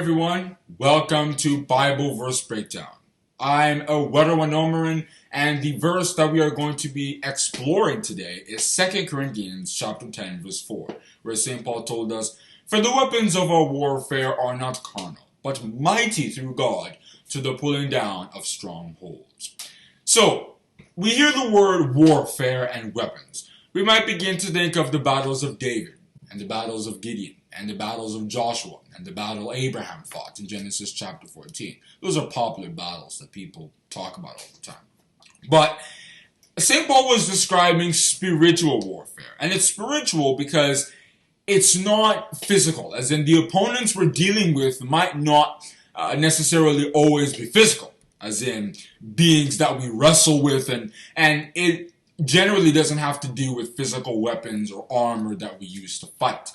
everyone. Welcome to Bible Verse Breakdown. I'm Ewaenruwa Nomaren, and the verse that we are going to be exploring today is 2 Corinthians chapter 10, verse 4, where St. Paul told us, "For the weapons of our warfare are not carnal, but mighty through God to the pulling down of strongholds." So, we hear the word warfare and weapons. We might begin to think of the battles of David, and the battles of Gideon, and the battles of Joshua, and the battle Abraham fought in Genesis chapter 14. Those are popular battles that people talk about all the time. But St. Paul was describing spiritual warfare. And it's spiritual because it's not physical, as in the opponents we're dealing with might not necessarily always be physical, as in beings that we wrestle with, and it generally doesn't have to do with physical weapons or armor that we use to fight.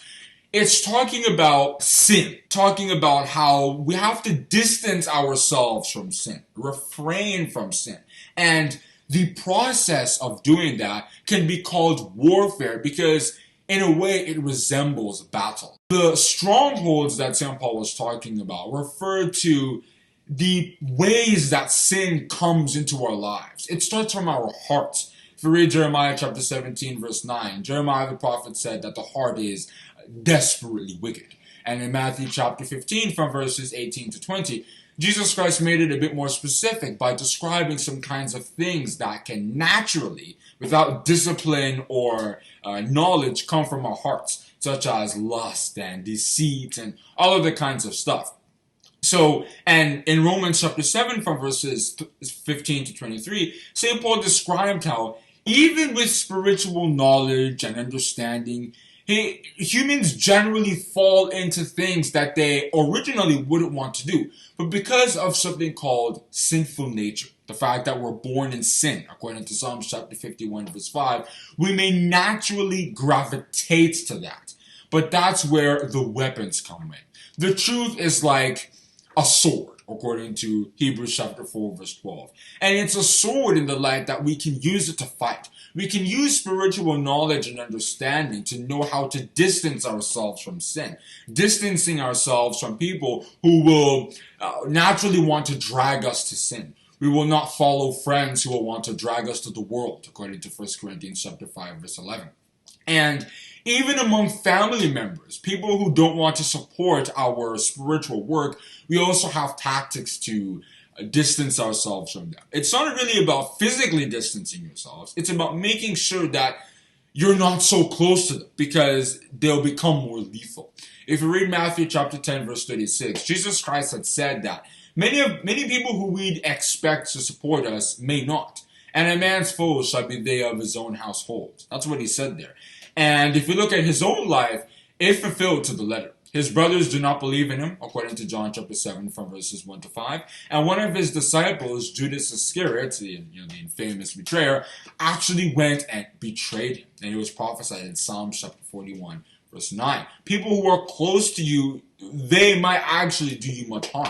It's talking about sin, talking about how we have to distance ourselves from sin, refrain from sin. And the process of doing that can be called warfare because, in a way, it resembles battle. The strongholds that St. Paul was talking about refer to the ways that sin comes into our lives. It starts from our hearts. If you read Jeremiah chapter 17, verse 9, Jeremiah the prophet said that the heart is desperately wicked. And in Matthew chapter 15, from verses 18 to 20, Jesus Christ made it a bit more specific by describing some kinds of things that can naturally, without discipline or knowledge, come from our hearts, such as lust and deceit and all of the kinds of stuff. So, and in Romans chapter 7, from verses 15 to 23, St. Paul described how even with spiritual knowledge and understanding, humans generally fall into things that they originally wouldn't want to do. But because of something called sinful nature, the fact that we're born in sin, according to Psalms chapter 51, verse 5, we may naturally gravitate to that. But that's where the weapons come in. The truth is like a sword, according to Hebrews chapter 4, verse 12. And it's a sword in the light that we can use it to fight. We can use spiritual knowledge and understanding to know how to distance ourselves from sin, distancing ourselves from people who will naturally want to drag us to sin. We will not follow friends who will want to drag us to the world, according to 1 Corinthians chapter 5, verse 11. And even among family members, people who don't want to support our spiritual work, we also have tactics to distance ourselves from them. It's not really about physically distancing yourselves. It's about making sure that you're not so close to them because they'll become more lethal. If you read Matthew chapter 10, verse 36, Jesus Christ had said that many people who we'd expect to support us may not. And a man's foes shall be they of his own household. That's what he said there. And if you look at his own life, it fulfilled to the letter. His brothers do not believe in him, according to John chapter 7, from verses 1 to 5. And one of his disciples, Judas Iscariot, the infamous betrayer, actually went and betrayed him. And it was prophesied in Psalm chapter 41, verse 9. People who are close to you, they might actually do you much harm.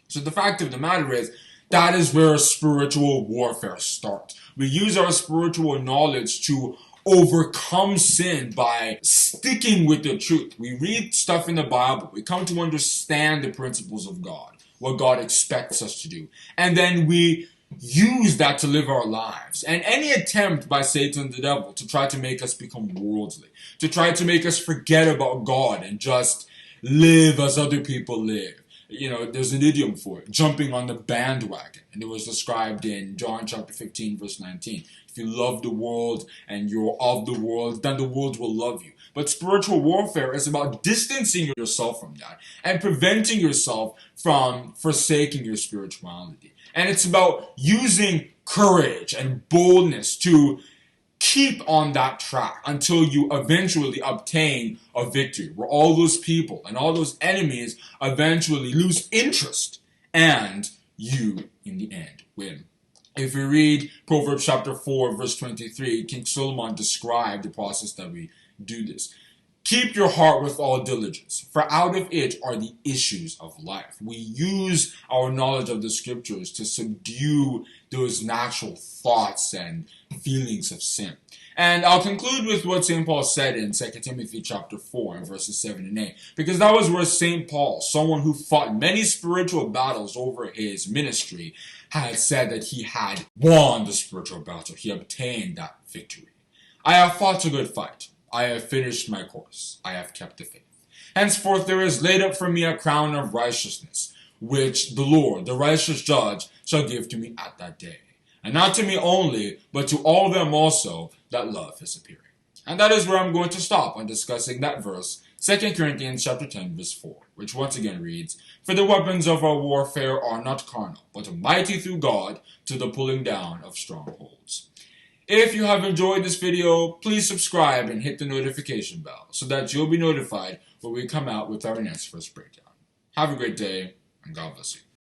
So the fact of the matter is, that is where spiritual warfare starts. We use our spiritual knowledge to overcome sin by sticking with the truth. We read stuff in the Bible. We come to understand the principles of God, what God expects us to do. And then we use that to live our lives. And any attempt by Satan, the devil, to try to make us become worldly, to try to make us forget about God and just live as other people live. There's an idiom for it, jumping on the bandwagon. And it was described in John chapter 15, verse 19. If you love the world and you're of the world, then the world will love you. But spiritual warfare is about distancing yourself from that and preventing yourself from forsaking your spirituality. And it's about using courage and boldness to keep on that track until you eventually obtain a victory where all those people and all those enemies eventually lose interest and you, in the end, win. If we read Proverbs chapter 4, verse 23, King Solomon described the process that we do this. Keep your heart with all diligence, for out of it are the issues of life. We use our knowledge of the scriptures to subdue those natural thoughts and feelings of sin. And I'll conclude with what St. Paul said in 2 Timothy chapter 4 and verses 7 and 8. Because that was where St. Paul, someone who fought many spiritual battles over his ministry, had said that he had won the spiritual battle. He obtained that victory. I have fought a good fight. I have finished my course. I have kept the faith. Henceforth there is laid up for me a crown of righteousness, which the Lord, the righteous judge, shall give to me at that day. And not to me only, but to all them also that love his appearing. And that is where I'm going to stop on discussing that verse, 2 Corinthians chapter 10, verse 4, which once again reads, For the weapons of our warfare are not carnal, but mighty through God to the pulling down of strongholds. If you have enjoyed this video, please subscribe and hit the notification bell so that you'll be notified when we come out with our next verse breakdown. Have a great day, and God bless you.